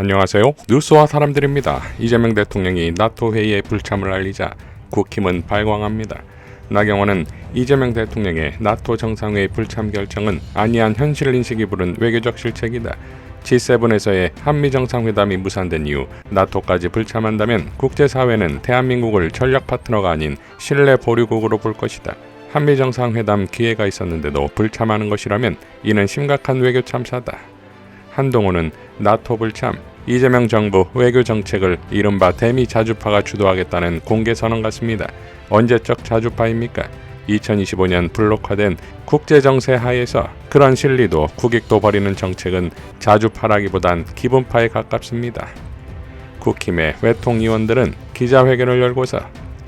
안녕하세요. 뉴스와 사람들입니다. 이재명 대통령이 나토 회의에 불참을 알리자 국힘은 발광합니다. 나경원은 이재명 대통령의 나토 정상회의 불참 결정은 안이한 현실인식이 부른 외교적 실책이다. G7에서의 한미정상회담이 무산된 이후 나토까지 불참한다면 국제사회는 대한민국을 전략 파트너가 아닌 신뢰 보류국으로 볼 것이다. 한미정상회담 기회가 있었는데도 불참하는 것이라면 이는 심각한 외교 참사다. 한동훈은 나토 불참, 이재명 정부 외교 정책을 이른바 대미 자주파가 주도하겠다는 공개 선언 같습니다. 언제적 자주파입니까? 2025년 블록화된 국제정세 하에서 그런 실리도 국익도 버리는 정책은 자주파라기보단 기분파에 가깝습니다. 국힘의 외통의원들은 기자회견을 열고서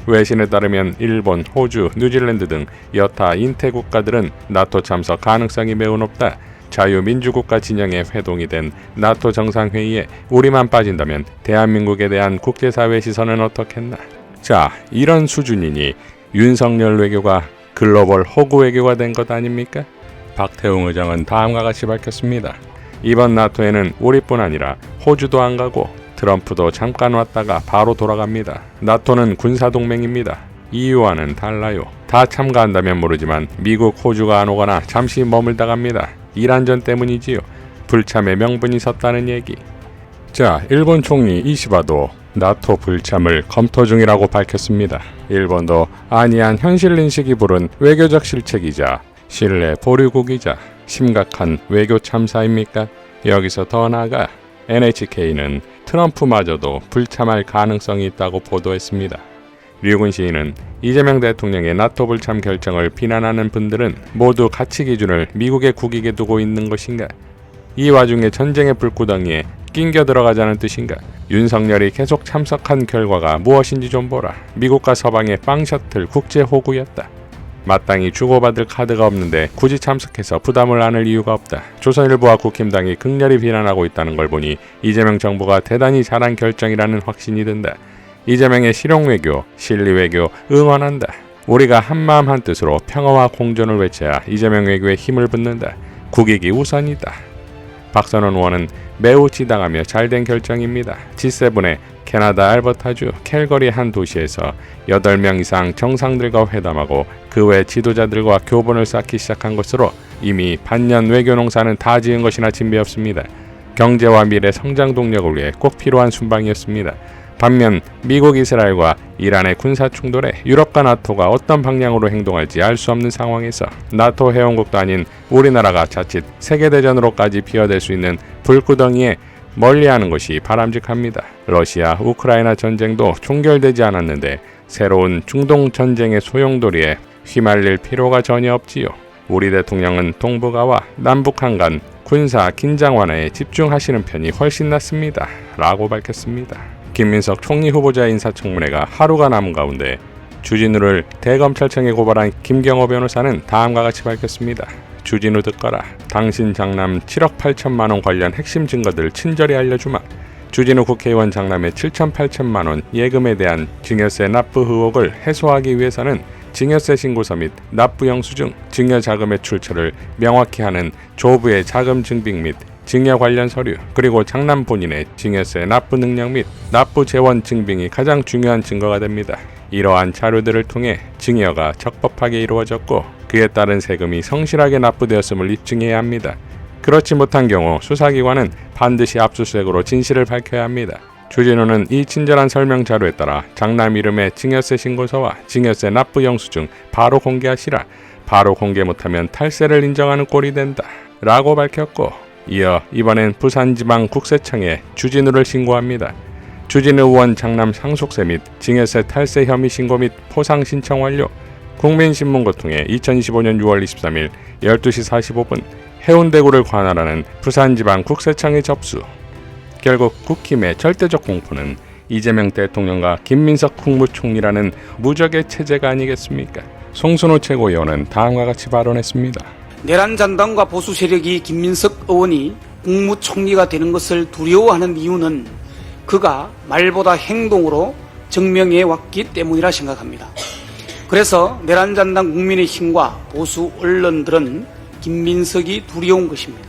외신에 따르면 일본, 호주, 뉴질랜드 등 여타 인태 국가들은 나토 참석 가능성이 매우 높다. 자유민주국가 진영의 회동이 된 나토 정상회의에 우리만 빠진다면 대한민국에 대한 국제사회 시선은 어떻겠나. 자, 이런 수준이니 윤석열 외교가 글로벌 호구 외교가 된 것 아닙니까? 박태웅 의장은 다음과 같이 밝혔습니다. 이번 나토에는 우리뿐 아니라 호주도 안 가고 트럼프도 잠깐 왔다가 바로 돌아갑니다. 나토는 군사동맹입니다. EU와는 달라요. 다 참가한다면 모르지만 미국, 호주가 안 오거나 잠시 머물다 갑니다. 이란전 때문이지요. 불참의 명분이 섰다는 얘기. 자, 일본 총리 이시바도 나토 불참을 검토 중이라고 밝혔습니다. 일본도 안이한 현실인식이 부른 외교적 실책이자 신뢰 보류국이자 심각한 외교 참사입니까? 여기서 더 나아가 NHK는 트럼프마저도 불참할 가능성이 있다고 보도했습니다. 류군 시인은 이재명 대통령의 나토 불참 결정을 비난하는 분들은 모두 가치 기준을 미국의 국익에 두고 있는 것인가? 이 와중에 전쟁의 불구덩이에 낑겨 들어가자는 뜻인가? 윤석열이 계속 참석한 결과가 무엇인지 좀 보라. 미국과 서방의 빵 셔틀 국제 호구였다. 마땅히 주고받을 카드가 없는데 굳이 참석해서 부담을 안을 이유가 없다. 조선일보와 국힘당이 극렬히 비난하고 있다는 걸 보니 이재명 정부가 대단히 잘한 결정이라는 확신이 든다. 이재명의 실용외교, 실리외교 응원한다. 우리가 한마음 한뜻으로 평화와 공존을 외쳐야 이재명 외교에 힘을 붓는다. 국익이 우선이다. 박선원 의원은 매우 지당하며 잘된 결정입니다. G7의 캐나다 알버타주 캘거리 한 도시에서 8명 이상 정상들과 회담하고 그 외 지도자들과 교본을 쌓기 시작한 것으로 이미 반년 외교 농사는 다 지은 것이나 진배없습니다. 경제와 미래 성장 동력을 위해 꼭 필요한 순방이었습니다. 반면 미국, 이스라엘과 이란의 군사 충돌에 유럽과 나토가 어떤 방향으로 행동할지 알 수 없는 상황에서 나토 회원국도 아닌 우리나라가 자칫 세계대전으로까지 비화될 수 있는 불구덩이에 멀리하는 것이 바람직합니다. 러시아, 우크라이나 전쟁도 종결되지 않았는데 새로운 중동 전쟁의 소용돌이에 휘말릴 필요가 전혀 없지요. 우리 대통령은 동북아와 남북한 간 군사 긴장 완화에 집중하시는 편이 훨씬 낫습니다. 라고 밝혔습니다. 김민석 총리 후보자의 인사청문회가 하루가 남은 가운데 주진우를 대검찰청에 고발한 김경호 변호사는 다음과 같이 밝혔습니다. 주진우 듣거라. 당신 장남 7억 8천만 원 관련 핵심 증거들 친절히 알려주마. 주진우 국회의원 장남의 7천 8천만 원 예금에 대한 증여세 납부 의혹을 해소하기 위해서는 증여세 신고서 및 납부 영수증, 증여 자금의 출처를 명확히 하는 조부의 자금 증빙 및 증여 관련 서류, 그리고 장남 본인의 증여세 납부 능력 및 납부 재원 증빙이 가장 중요한 증거가 됩니다. 이러한 자료들을 통해 증여가 적법하게 이루어졌고 그에 따른 세금이 성실하게 납부되었음을 입증해야 합니다. 그렇지 못한 경우 수사기관은 반드시 압수수색으로 진실을 밝혀야 합니다. 주진우는 이 친절한 설명 자료에 따라 장남 이름의 증여세 신고서와 증여세 납부 영수증 바로 공개하시라. 바로 공개 못하면 탈세를 인정하는 꼴이 된다. 라고 밝혔고 이어 이번엔 부산지방국세청에 주진우를 신고합니다. 주진우 의원 장남 상속세 및 증여세 탈세 혐의 신고 및 포상 신청 완료. 국민신문고 통해 2025년 6월 23일 12시 45분 해운대구를 관할하는 부산지방국세청에 접수. 결국 국힘의 절대적 공포는 이재명 대통령과 김민석 국무총리라는 무적의 체제가 아니겠습니까? 송순호 최고위원은 다음과 같이 발언했습니다. 내란 잔당과 보수 세력이 김민석 의원이 국무총리가 되는 것을 두려워하는 이유는 그가 말보다 행동으로 증명해 왔기 때문이라 생각합니다. 그래서 내란 잔당 국민의힘과 보수 언론들은 김민석이 두려운 것입니다.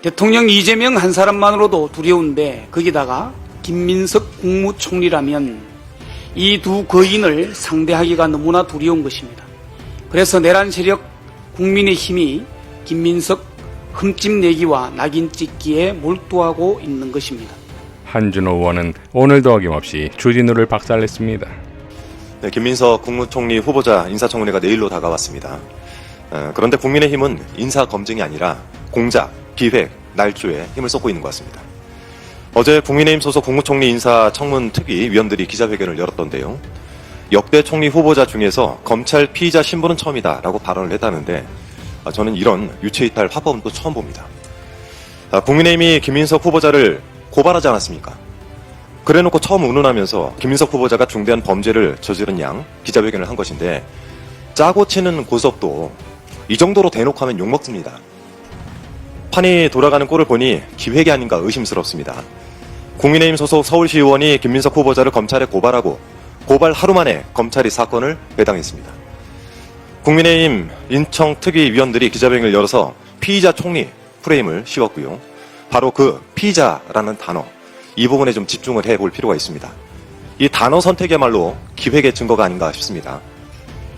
대통령 이재명 한 사람만으로도 두려운데 거기다가 김민석 국무총리라면 이 두 거인을 상대하기가 너무나 두려운 것입니다. 그래서 내란 세력 국민의힘이 김민석 흠집 내기와 낙인 찍기에 몰두하고 있는 것입니다. 한준호 의원은 오늘도 어김없이 주진우를 박살냈습니다. 네, 김민석 국무총리 후보자 인사청문회가 내일로 다가왔습니다. 그런데 국민의힘은 인사검증이 아니라 공작, 기획, 날조에 힘을 쏟고 있는 것 같습니다. 어제 국민의힘 소속 국무총리 인사청문특위 위원들이 기자회견을 열었던데요. 역대 총리 후보자 중에서 검찰 피의자 신분은 처음이다라고 발언을 했다는데 저는 이런 유체이탈 화법은 또 처음 봅니다. 국민의힘이 김민석 후보자를 고발하지 않았습니까? 그래놓고 처음 운운하면서 김민석 후보자가 중대한 범죄를 저지른 양 기자회견을 한 것인데 짜고 치는 고섭도 이 정도로 대놓고 하면 욕먹습니다. 판이 돌아가는 꼴을 보니 기획이 아닌가 의심스럽습니다. 국민의힘 소속 서울시 의원이 김민석 후보자를 검찰에 고발하고 고발 하루 만에 검찰이 사건을 배당했습니다. 국민의힘 인청특위 위원들이 기자회견을 열어서 피의자 총리 프레임을 씌웠고요. 바로 그 피의자라는 단어, 이 부분에 좀 집중을 해볼 필요가 있습니다. 이 단어 선택이야말로 기획의 증거가 아닌가 싶습니다.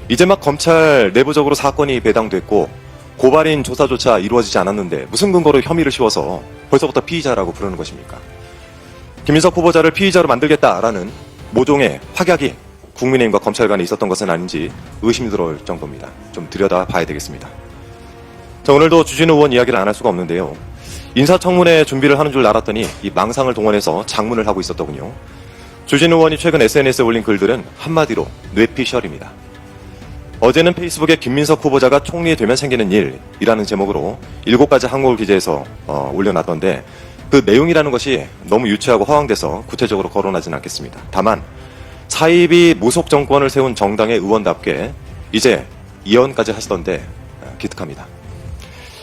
이제 막 검찰 내부적으로 사건이 배당됐고 고발인 조사조차 이루어지지 않았는데 무슨 근거로 혐의를 씌워서 벌써부터 피의자라고 부르는 것입니까? 김민석 후보자를 피의자로 만들겠다라는 모종의 확약이 국민의힘과 검찰 간에 있었던 것은 아닌지 의심이 들어올 정도입니다. 좀 들여다봐야 되겠습니다. 자, 오늘도 주진우 의원 이야기를 안 할 수가 없는데요. 인사청문회 준비를 하는 줄 알았더니 이 망상을 동원해서 장문을 하고 있었더군요. 주진우 의원이 최근 SNS에 올린 글들은 한마디로 뇌피셜입니다. 어제는 페이스북에 김민석 후보자가 총리 되면 생기는 일이라는 제목으로 7가지 항목을 기재해서 올려놨던데 그 내용이라는 것이 너무 유치하고 허황돼서 구체적으로 거론하지는 않겠습니다. 다만 사입이 무속 정권을 세운 정당의 의원답게 이제 예언까지 하시던데 기특합니다.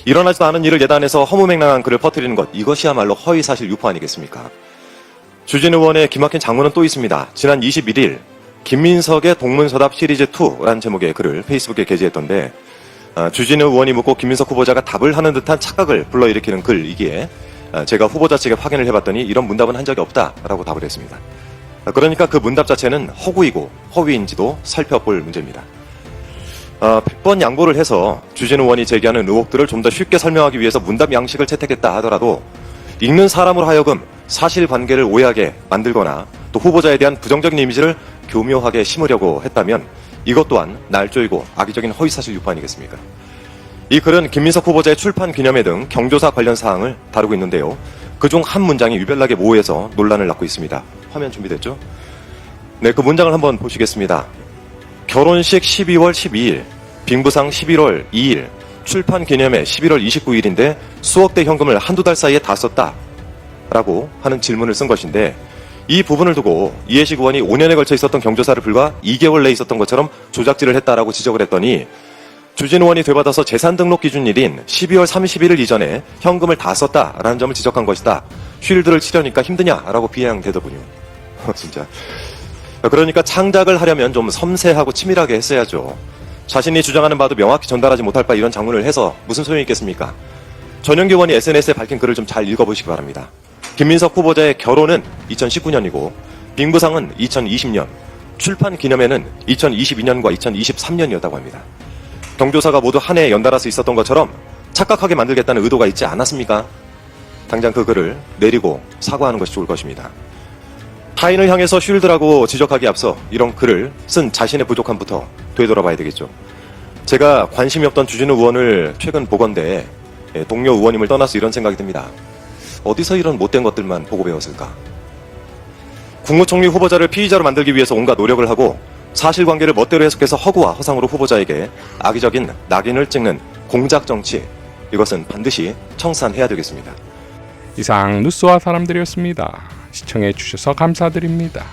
일어나지도 않은 일을 예단해서 허무맹랑한 글을 퍼뜨리는 것, 이것이야말로 허위사실 유포 아니겠습니까? 주진우 의원의 기막힌 장문은 또 있습니다. 지난 21일 김민석의 동문서답 시리즈2라는 제목의 글을 페이스북에 게재했던데 주진우 의원이 묻고 김민석 후보자가 답을 하는 듯한 착각을 불러일으키는 글이기에 제가 후보자 측에 확인을 해봤더니 이런 문답은 한 적이 없다라고 답을 했습니다. 그러니까 그 문답 자체는 허구이고 허위인지도 살펴볼 문제입니다. 100번 양보를 해서 주진우 의원이 제기하는 의혹들을 좀 더 쉽게 설명하기 위해서 문답 양식을 채택했다 하더라도 읽는 사람으로 하여금 사실관계를 오해하게 만들거나 또 후보자에 대한 부정적인 이미지를 교묘하게 심으려고 했다면 이것 또한 날조이고 악의적인 허위사실 유포 아니겠습니까? 이 글은 김민석 후보자의 출판 기념회 등 경조사 관련 사항을 다루고 있는데요. 그중 한 문장이 유별나게 모호해서 논란을 낳고 있습니다. 화면 준비됐죠? 네, 그 문장을 한번 보시겠습니다. 결혼식 12월 12일, 빙부상 11월 2일, 출판 기념회 11월 29일인데 수억대 현금을 한두 달 사이에 다 썼다 라고 하는 질문을 쓴 것인데 이 부분을 두고 이해식 의원이 5년에 걸쳐 있었던 경조사를 불과 2개월 내에 있었던 것처럼 조작질을 했다라고 지적을 했더니 주진우 의원이 되받아서 재산 등록 기준일인 12월 31일 이전에 현금을 다 썼다라는 점을 지적한 것이다. 쉴드를 치려니까 힘드냐라고 비아냥대더군요. 진짜. 그러니까 창작을 하려면 좀 섬세하고 치밀하게 했어야죠. 자신이 주장하는 바도 명확히 전달하지 못할 바 이런 장문을 해서 무슨 소용이 있겠습니까? 전영기 의원이 SNS에 밝힌 글을 좀 잘 읽어보시기 바랍니다. 김민석 후보자의 결혼은 2019년이고 빙부상은 2020년, 출판 기념회는 2022년과 2023년이었다고 합니다. 경조사가 모두 한 해에 연달아서 있었던 것처럼 착각하게 만들겠다는 의도가 있지 않았습니까? 당장 그 글을 내리고 사과하는 것이 좋을 것입니다. 타인을 향해서 쉴드라고 지적하기에 앞서 이런 글을 쓴 자신의 부족함부터 되돌아봐야 되겠죠. 제가 관심이 없던 주진우 의원을 최근 보건대 동료 의원님을 떠나서 이런 생각이 듭니다. 어디서 이런 못된 것들만 보고 배웠을까? 국무총리 후보자를 피의자로 만들기 위해서 온갖 노력을 하고 사실관계를 멋대로 해석해서 허구와 허상으로 후보자에게 악의적인 낙인을 찍는 공작 정치, 이것은 반드시 청산해야 되겠습니다. 이상 뉴스와 사람들이었습니다. 시청해 주셔서 감사드립니다.